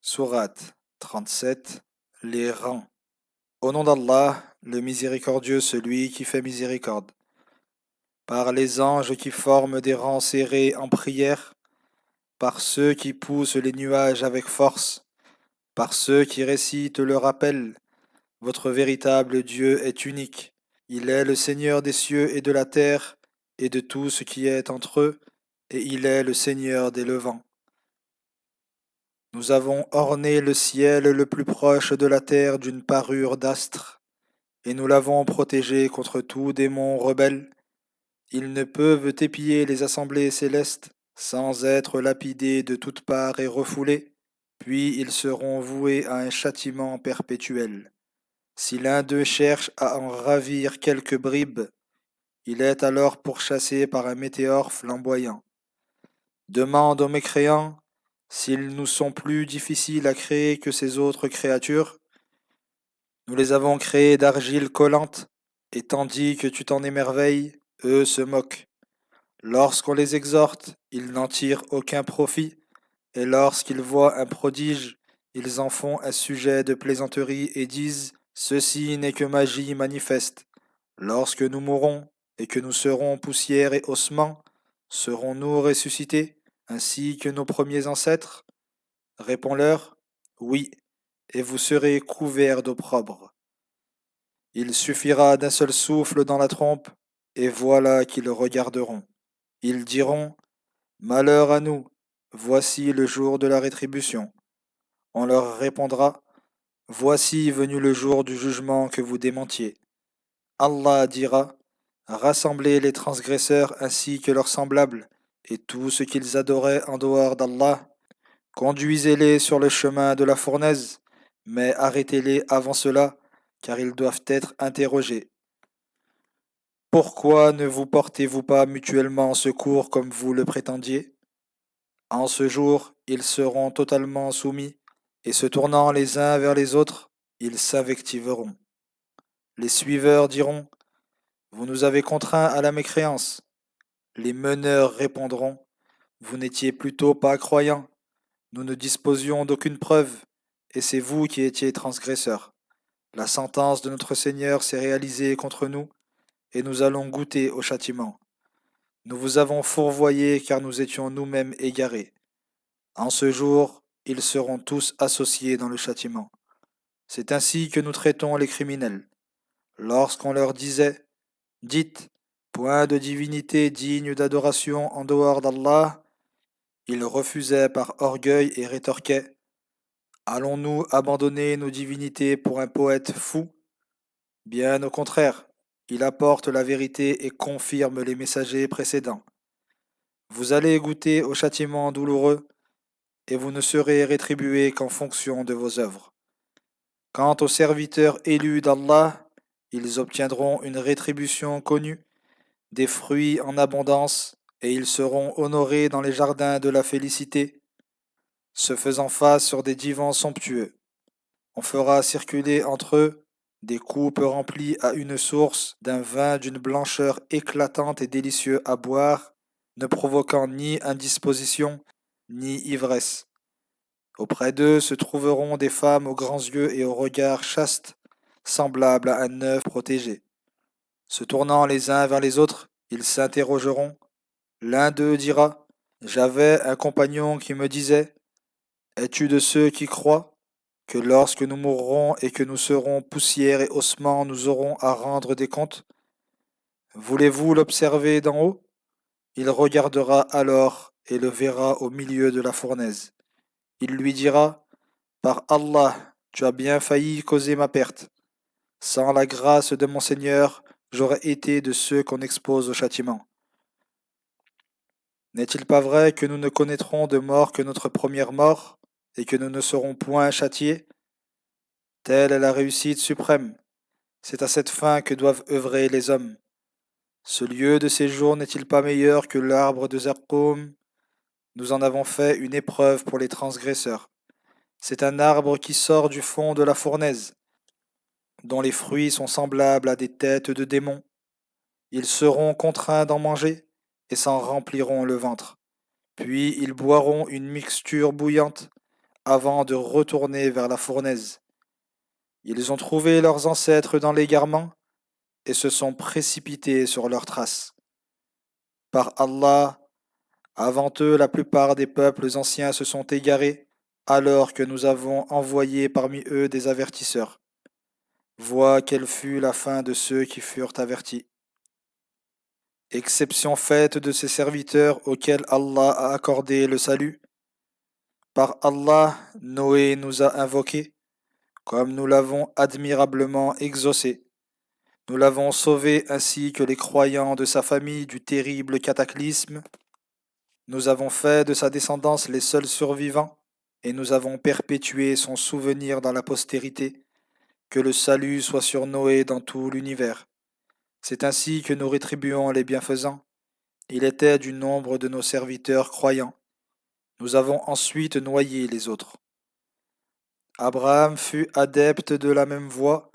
Sourate 37. Les rangs. Au nom d'Allah, le miséricordieux, celui qui fait miséricorde. Par les anges qui forment des rangs serrés en prière, par ceux qui poussent les nuages avec force, par ceux qui récitent le rappel, votre véritable Dieu est unique. Il est le Seigneur des cieux et de la terre, et de tout ce qui est entre eux, et il est le Seigneur des levants. Nous avons orné le ciel le plus proche de la terre d'une parure d'astres, et nous l'avons protégé contre tout démon rebelle. Ils ne peuvent épier les assemblées célestes sans être lapidés de toutes parts et refoulés, puis ils seront voués à un châtiment perpétuel. Si l'un d'eux cherche à en ravir quelques bribes, il est alors pourchassé par un météore flamboyant. Demande aux mécréants s'ils nous sont plus difficiles à créer que ces autres créatures. Nous les avons créés d'argile collante, et tandis que tu t'en émerveilles, eux se moquent. Lorsqu'on les exhorte, ils n'en tirent aucun profit, et lorsqu'ils voient un prodige, ils en font un sujet de plaisanterie et disent « Ceci n'est que magie manifeste. Lorsque nous mourrons, et que nous serons poussière et ossements, serons-nous ressuscités, ainsi que nos premiers ancêtres ?» Réponds-leur « Oui, et vous serez couverts d'opprobre. » Il suffira d'un seul souffle dans la trompe, et voilà qu'ils regarderont. Ils diront « Malheur à nous, voici le jour de la rétribution. » On leur répondra « Voici venu le jour du jugement que vous démentiez. » Allah dira « Rassemblez les transgresseurs ainsi que leurs semblables, et tout ce qu'ils adoraient en dehors d'Allah. Conduisez-les sur le chemin de la fournaise, mais arrêtez-les avant cela, car ils doivent être interrogés. Pourquoi ne vous portez-vous pas mutuellement secours comme vous le prétendiez? En ce jour, ils seront totalement soumis, et se tournant les uns vers les autres, ils s'invectiveront. Les suiveurs diront, vous nous avez contraints à la mécréance. Les meneurs répondront, vous n'étiez plutôt pas croyants. Nous ne disposions d'aucune preuve, et c'est vous qui étiez transgresseurs. La sentence de notre Seigneur s'est réalisée contre nous, et nous allons goûter au châtiment. Nous vous avons fourvoyés car nous étions nous-mêmes égarés. En ce jour, ils seront tous associés dans le châtiment. C'est ainsi que nous traitons les criminels. Lorsqu'on leur disait, dites, point de divinité digne d'adoration en dehors d'Allah, ils refusaient par orgueil et rétorquaient, allons-nous abandonner nos divinités pour un poète fou? Bien au contraire, il apporte la vérité et confirme les messagers précédents. Vous allez goûter au châtiment douloureux, et vous ne serez rétribués qu'en fonction de vos œuvres. Quant aux serviteurs élus d'Allah, ils obtiendront une rétribution connue, des fruits en abondance, et ils seront honorés dans les jardins de la félicité, se faisant face sur des divans somptueux. On fera circuler entre eux des coupes remplies à une source d'un vin d'une blancheur éclatante et délicieux à boire, ne provoquant ni indisposition ni ivresse. Auprès d'eux se trouveront des femmes aux grands yeux et aux regards chastes, semblables à un œuf protégé. Se tournant les uns vers les autres, ils s'interrogeront. L'un d'eux dira, j'avais un compagnon qui me disait, es-tu de ceux qui croient que lorsque nous mourrons et que nous serons poussière et ossements, nous aurons à rendre des comptes? Voulez-vous l'observer d'en haut? Il regardera alors et le verra au milieu de la fournaise. Il lui dira, par Allah, tu as bien failli causer ma perte. Sans la grâce de mon Seigneur, j'aurais été de ceux qu'on expose au châtiment. N'est-il pas vrai que nous ne connaîtrons de mort que notre première mort, et que nous ne serons point châtiés? Telle est la réussite suprême. C'est à cette fin que doivent œuvrer les hommes. Ce lieu de séjour n'est-il pas meilleur que l'arbre de Zarqoum? Nous en avons fait une épreuve pour les transgresseurs. C'est un arbre qui sort du fond de la fournaise, dont les fruits sont semblables à des têtes de démons. Ils seront contraints d'en manger et s'en rempliront le ventre. Puis ils boiront une mixture bouillante, avant de retourner vers la fournaise. Ils ont trouvé leurs ancêtres dans l'égarement et se sont précipités sur leurs traces. Par Allah, avant eux, la plupart des peuples anciens se sont égarés, alors que nous avons envoyé parmi eux des avertisseurs. Vois quelle fut la fin de ceux qui furent avertis. Exception faite de ces serviteurs auxquels Allah a accordé le salut. Par Allah, Noé nous a invoqués, comme nous l'avons admirablement exaucé. Nous l'avons sauvé ainsi que les croyants de sa famille du terrible cataclysme. Nous avons fait de sa descendance les seuls survivants, et nous avons perpétué son souvenir dans la postérité. Que le salut soit sur Noé dans tout l'univers. C'est ainsi que nous rétribuons les bienfaisants. Il était du nombre de nos serviteurs croyants. Nous avons ensuite noyé les autres. Abraham fut adepte de la même voie,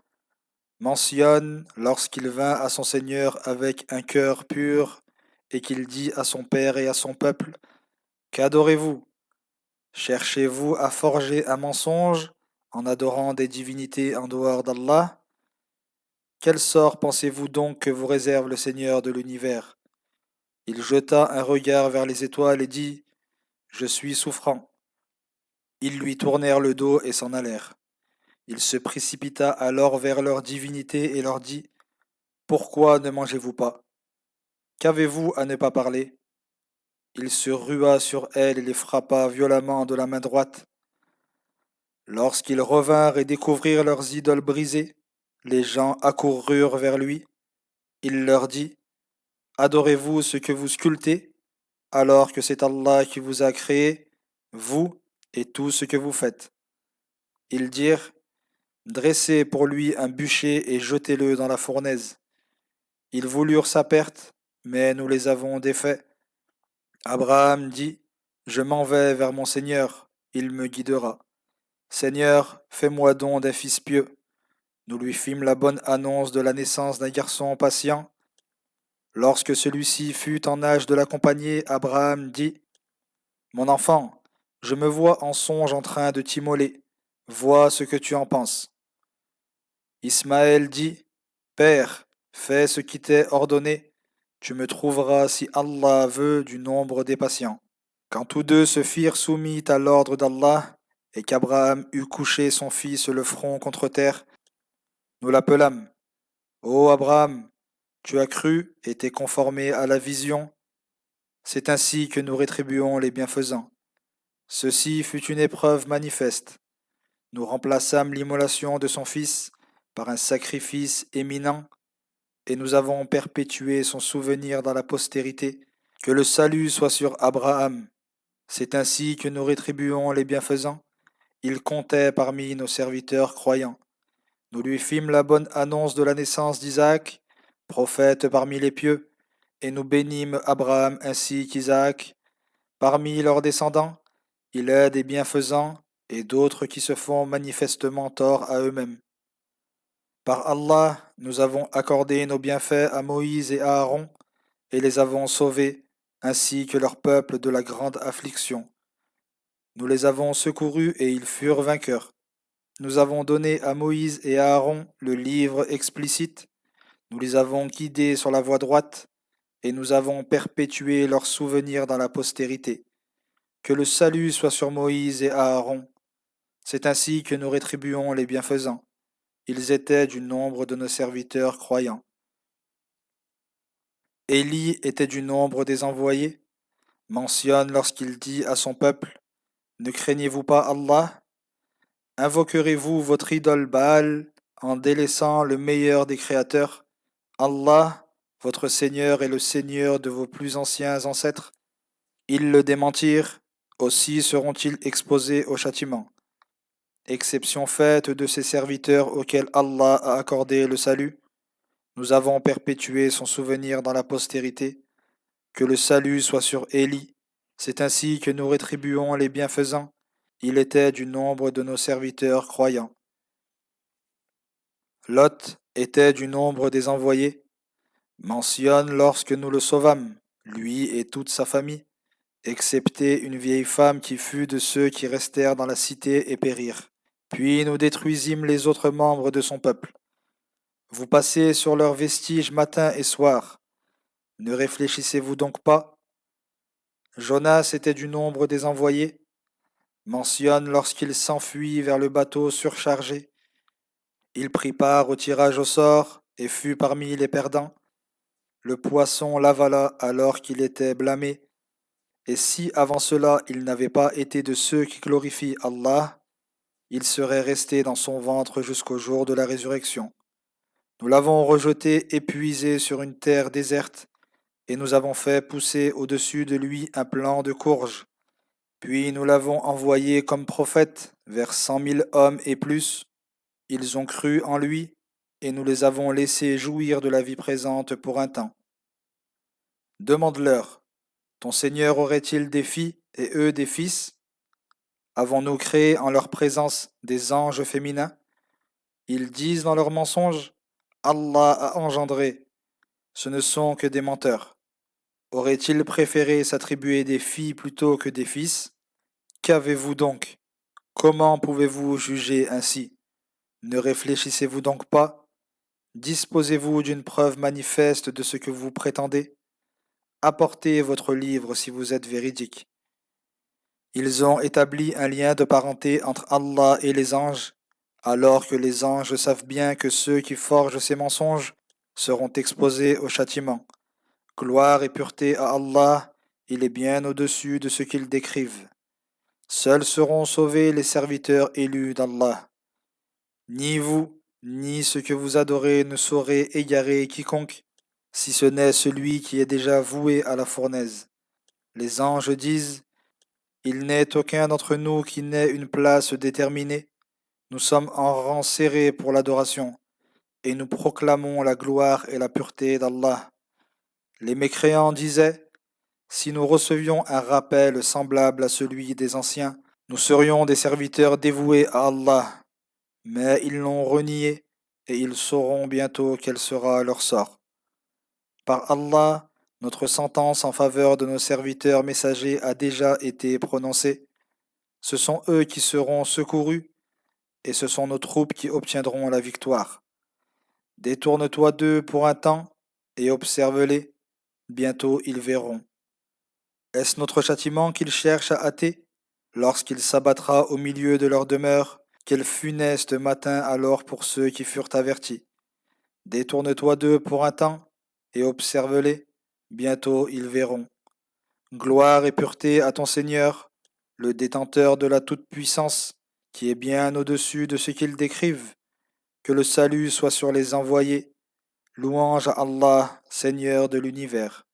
mentionne lorsqu'il vint à son Seigneur avec un cœur pur et qu'il dit à son père et à son peuple, qu'adorez-vous? Cherchez-vous à forger un mensonge en adorant des divinités en dehors d'Allah? Quel sort pensez-vous donc que vous réserve le Seigneur de l'univers? Il jeta un regard vers les étoiles et dit, je suis souffrant. Ils lui tournèrent le dos et s'en allèrent. Il se précipita alors vers leur divinité et leur dit, pourquoi ne mangez-vous pas? Qu'avez-vous à ne pas parler? Il se rua sur elles et les frappa violemment de la main droite. Lorsqu'ils revinrent et découvrirent leurs idoles brisées, les gens accoururent vers lui. Il leur dit, adorez-vous ce que vous sculptez, alors que c'est Allah qui vous a créé, vous et tout ce que vous faites. Ils dirent, dressez pour lui un bûcher et jetez-le dans la fournaise. Ils voulurent sa perte, mais nous les avons défaits. Abraham dit, je m'en vais vers mon Seigneur, il me guidera. Seigneur, fais-moi don d'un fils pieux. Nous lui fîmes la bonne annonce de la naissance d'un garçon patient. Lorsque celui-ci fut en âge de l'accompagner, Abraham dit, mon enfant, je me vois en songe en train de t'immoler. Vois ce que tu en penses. Ismaël dit, Père, fais ce qui t'est ordonné. Tu me trouveras, si Allah veut, du nombre des patients. Quand tous deux se firent soumis à l'ordre d'Allah, et qu'Abraham eut couché son fils le front contre terre, nous l'appelâmes. Ô Abraham, tu as cru et t'es conformé à la vision. C'est ainsi que nous rétribuons les bienfaisants. Ceci fut une épreuve manifeste. Nous remplaçâmes l'immolation de son fils par un sacrifice éminent, et nous avons perpétué son souvenir dans la postérité. Que le salut soit sur Abraham. C'est ainsi que nous rétribuons les bienfaisants. Il comptait parmi nos serviteurs croyants. Nous lui fîmes la bonne annonce de la naissance d'Isaac, prophète parmi les pieux, et nous bénîmes Abraham ainsi qu'Isaac. Parmi leurs descendants, il est des bienfaisants et d'autres qui se font manifestement tort à eux-mêmes. Par Allah, nous avons accordé nos bienfaits à Moïse et à Aaron, et les avons sauvés, ainsi que leur peuple de la grande affliction. Nous les avons secourus et ils furent vainqueurs. Nous avons donné à Moïse et à Aaron le livre explicite, nous les avons guidés sur la voie droite, et nous avons perpétué leur souvenir dans la postérité. Que le salut soit sur Moïse et Aaron. C'est ainsi que nous rétribuons les bienfaisants. Ils étaient du nombre de nos serviteurs croyants. Élie était du nombre des envoyés. Mentionne lorsqu'il dit à son peuple, ne craignez-vous pas Allah? Invoquerez-vous votre idole Baal en délaissant le meilleur des créateurs? Allah, votre Seigneur, est le Seigneur de vos plus anciens ancêtres. Ils le démentirent, aussi seront-ils exposés au châtiment. Exception faite de ces serviteurs auxquels Allah a accordé le salut, nous avons perpétué son souvenir dans la postérité. Que le salut soit sur Élie. C'est ainsi que nous rétribuons les bienfaisants. Il était du nombre de nos serviteurs croyants. Lot était du nombre des envoyés. Mentionne lorsque nous le sauvâmes, lui et toute sa famille, excepté une vieille femme qui fut de ceux qui restèrent dans la cité et périrent. Puis nous détruisîmes les autres membres de son peuple. Vous passez sur leurs vestiges matin et soir. Ne réfléchissez-vous donc pas? Jonas était du nombre des envoyés. Mentionne lorsqu'il s'enfuit vers le bateau surchargé. Il prit part au tirage au sort et fut parmi les perdants. Le poisson l'avala alors qu'il était blâmé. Et si avant cela il n'avait pas été de ceux qui glorifient Allah, il serait resté dans son ventre jusqu'au jour de la résurrection. Nous l'avons rejeté épuisé sur une terre déserte, et nous avons fait pousser au-dessus de lui un plant de courge. Puis nous l'avons envoyé comme prophète vers 100 000 hommes et plus. Ils ont cru en lui, et nous les avons laissés jouir de la vie présente pour un temps. Demande-leur, ton Seigneur aurait-il des filles et eux des fils? Avons-nous créé en leur présence des anges féminins? Ils disent dans leurs mensonges, Allah a engendré. Ce ne sont que des menteurs. Aurait-il préféré s'attribuer des filles plutôt que des fils? Qu'avez-vous donc? Comment pouvez-vous juger ainsi? Ne réfléchissez-vous donc pas? Disposez-vous d'une preuve manifeste de ce que vous prétendez? Apportez votre livre si vous êtes véridique. Ils ont établi un lien de parenté entre Allah et les anges, alors que les anges savent bien que ceux qui forgent ces mensonges seront exposés au châtiment. Gloire et pureté à Allah, il est bien au-dessus de ce qu'ils décrivent. Seuls seront sauvés les serviteurs élus d'Allah. Ni vous, ni ce que vous adorez ne saurez égarer quiconque, si ce n'est celui qui est déjà voué à la fournaise. Les anges disent, il n'est aucun d'entre nous qui n'ait une place déterminée. Nous sommes en rang serré pour l'adoration, et nous proclamons la gloire et la pureté d'Allah. Les mécréants disaient, si nous recevions un rappel semblable à celui des anciens, nous serions des serviteurs dévoués à Allah. Mais ils l'ont renié, et ils sauront bientôt quel sera leur sort. Par Allah, notre sentence en faveur de nos serviteurs messagers a déjà été prononcée. Ce sont eux qui seront secourus, et ce sont nos troupes qui obtiendront la victoire. Détourne-toi d'eux pour un temps, et observe-les. Bientôt ils verront. Est-ce notre châtiment qu'ils cherchent à hâter? Lorsqu'il s'abattra au milieu de leur demeure, quel funeste matin alors pour ceux qui furent avertis. Détourne-toi d'eux pour un temps, et observe-les. Bientôt ils verront. Gloire et pureté à ton Seigneur, le détenteur de la toute-puissance, qui est bien au-dessus de ce qu'ils décrivent. Que le salut soit sur les envoyés. Louange à Allah, Seigneur de l'univers.